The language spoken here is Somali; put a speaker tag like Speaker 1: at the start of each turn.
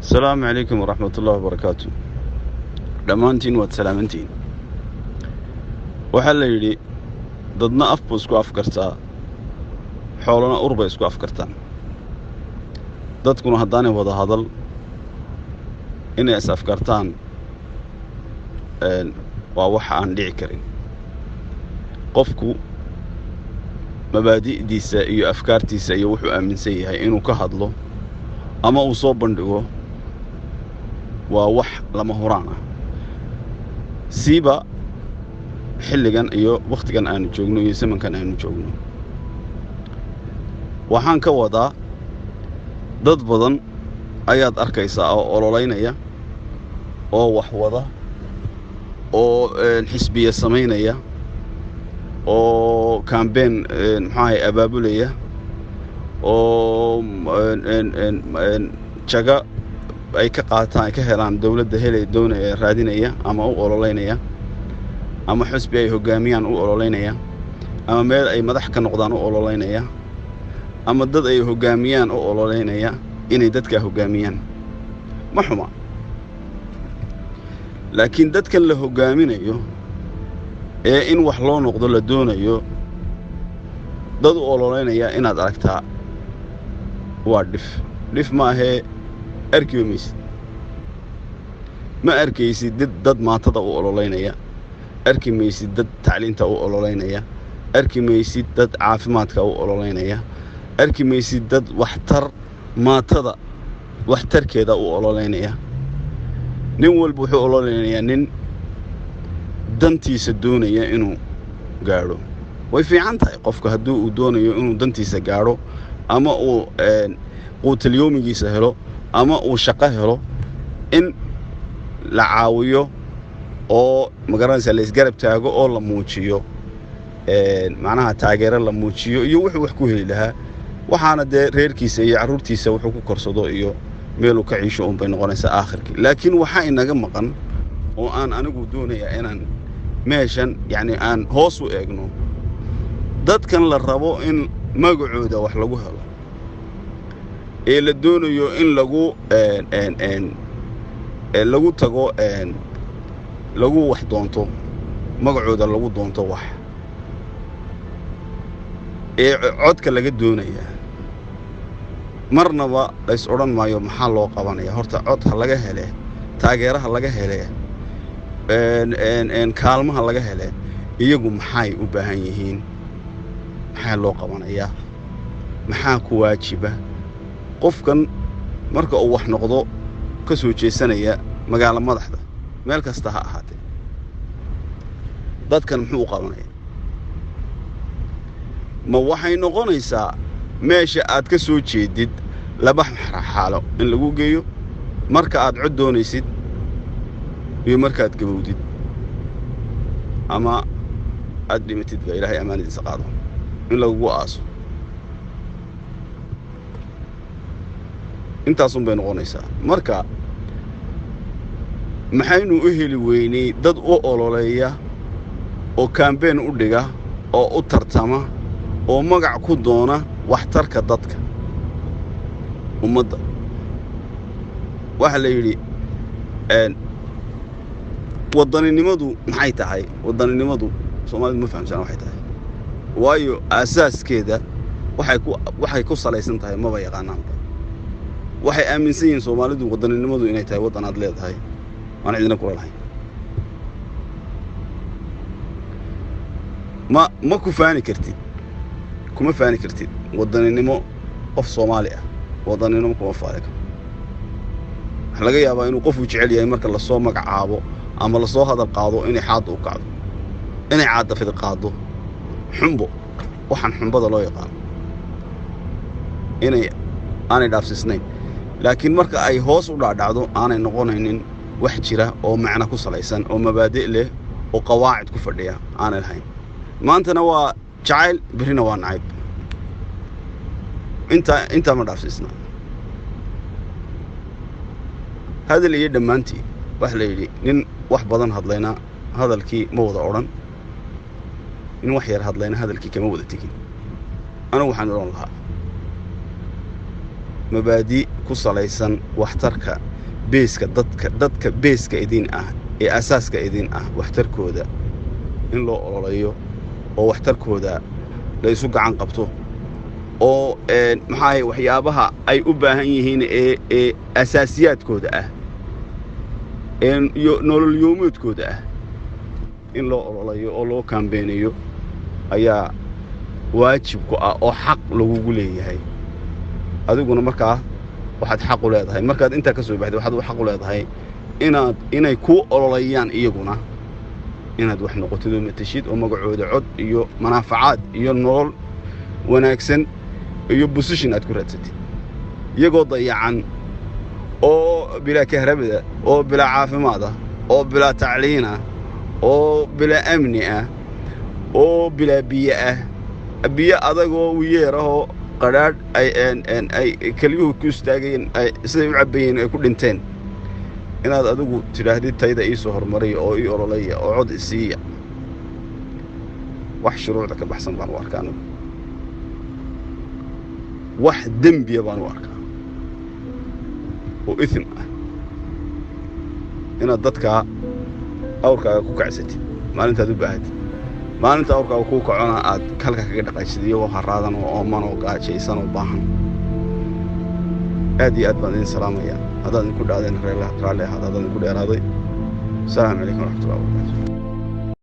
Speaker 1: السلام عليكم ورحمة الله وبركاته. دمانتين واتسلامنتين. waxaa la yidhi dadna af buu isku afkartaa xoolana ur bay isku afkartaan dadkuna haddaanay wada hadal inay is afkartaan waa wax aan dhici karin qofku mabaadi'diisa iyo afkaartiisa iyo wuxuu aaminsan yahay inuu ka hadlo ama uu soo bandhigo waa wax lama huraan ah siiba xilligan iyo waqtigan aanu joogno iyo zamankan aanu joogno waxaan ka wadaa dad badan ayaad arkaysaa oo ololeynaya oo wax wada oo xisbiye sameynaya oo campaign maxay abaabulaya oo jaga ay ka qaataan ka helaan dawladda helay doonaya raadinaya ama u ololeynaya ama xisbi ay hogaamiyaan u ololeynaya ama meel ay madax ka noqdaan u ololeynaya ama dad ay hogaamiyaan u ololeynaya inay dadka hogaamiyaan ma xuma laakiin dadkan la hogaaminayo ee in wax loo noqdo la doonayo dad u ololeynaya inaad aragtaa waa dhif ma ahee arkaysid ma arkaysid dad maatada u ololeynaya arki maysid dad tacliinta u ololeynaya arki maysid dad caafimaadka u ololeynaya arki maysid dad waxtar maatada waxtarkeeda u ololeynaya nin walba wuxuu ololeynayaa nin dantiisa doonaya inuu gaadho way fiican tahay qofka haddii uu doonayo inuu dantiisa gaadho ama uu quutal yoomigiisa helo ama uu shaqo helo in la caawiyo oo magaranaysa la isgarab taago oo la muujiyo macnaha taageero la muujiyo iyo wuxuu wax ku heli lahaa waxaana dee reerkiisa iyo carruurtiisa wuxuu ku korsado iyo meel uu ka ciisho un bay noqonaysaa aakhirkii laakiin waxaa inaga maqan oo aan anigu doonayaa inaan meeshan yacni aan hoos u eegno dadkan la rabo in magacooda wax lagu helo ee la doonayo in lagu tago lagu wax doonto magacooda lagu doonto wax ee codka laga doonaya marnaba lays odhan maayo maxaa loo qabanaya horta cod ha laga hele taageeraha laga hele kaalmaha laga hele iyagu maxay u baahan yihiin maxaa loo qabanayaa maxaa ku waajiba qofkan marka uu wax noqdo ka soo jeesanaya magaalo madaxda meel kasta ha ahaatee dadkan muxuu u qabanaya ma waxay noqonaysaa meesha aad ka soo jeedid laba xaalo in lagu geeyo marka aad cod doonaysid iyo markaad gabowdid ama aad dhimatid ba ilaahay amaanadiisa qaado in lagu aaso intaasun bay noqonaysaa marka maxaynu u heli weynay dad u ololeeya oo campaign u dhiga oo u tartama oo magac ku doona waxtarka dadka ummadda waxa la yidhi wadaninimadu maxay tahay wadaninimadu Soomaalidu ma fahamsan waxay tahay waayo asaaskeeda waxay ku salaysan tahay maba yaqaanaan waxay aaminsan yihiin Soomaalidu wadaninimadu inay tahay wadan aad leedahay aan cidina kula lahayn ma ku faani kartid kuma faani kartid wadaninimo qof Soomaali ah wadaninimo kuma faani karo waxa laga yaabaa inuu qof u jecel yahay marka la soo magacaabo ama la soo hadal qaado inay xaad u kacdo inay caad dafid qaado xumbo waxaan xumbada loo yaqaan inay aanay dhaafsisnayn laakiin marka ay hoos u dhaadhacdo aanay noqonaynin wax jira oo macna ku salaysan oo mabaadi' leh oo qawaacid ku fadhiya aanay lahayn maantana waa jacayl birina waa nacayb inta ma dhaafsisna hadal iyo dhammaantii wax la yidhi nin wax badan hadlayna hadalkii ma wada odhan nin wax yar hadlayna hadalkii kama wada tegin anigu waxaan odhan lahaa mabaadi' ku salaysan waxtarka dadka beeska idin ah ee asaaska idin ah waxtarkooda in loo ololayo oo waxtarkooda la isu gacan qabto oo maxay waxyaabaha ay u baahan yihiin ee asaasiyaadkooda ah iyo nolol yoomeedkooda ah in loo ololayo oo loo kaambeenayo ayaa waajib ku ah oo xaq lagugu leeyahay adiguna markaa waxaad xaq u leedahay markaad inta ka soo baxday waxaad xaq u leedahay inay ku ololayaan iyaguna inaad wax noqotid oo matashid oo magacooda cod iyo manaafacaad iyo nolol wanaagsan iyo position aad ku raadsatid iyagoo dayacan oo bilaa kahrabada oo bilaa caafimaad ah oo bilaa tacliin ah oo bilaa amni ah oo bilaa biyo ah biyo adagoo wiyeer ahoo qadhaadh ay keliyuhu ku istaageen siday u cabbayeen ay ku dhinteen inaad adigu tidhaahdid tayda ii soo hormariya oo ii ololaya oo cod isiiya wax shuruucda ka baxsan baan u arkaa anigu wax dembiya baan u arkaa oo ism ah inaad dadka awrkaaga ku kacsatid maalintaad u baahatid maalinta awrkaaga kuu kacona aad halka kaga dhaqaajid iyagoo haraadan oo ooman oo gaajaysan oo baahan aad iyo aad baan idin salaamayaa haddaad idinku dhaadeen raalli ahaad haddaad idinku dheeraaday asalaamu calaykum waraxmatullahi wabarakaatu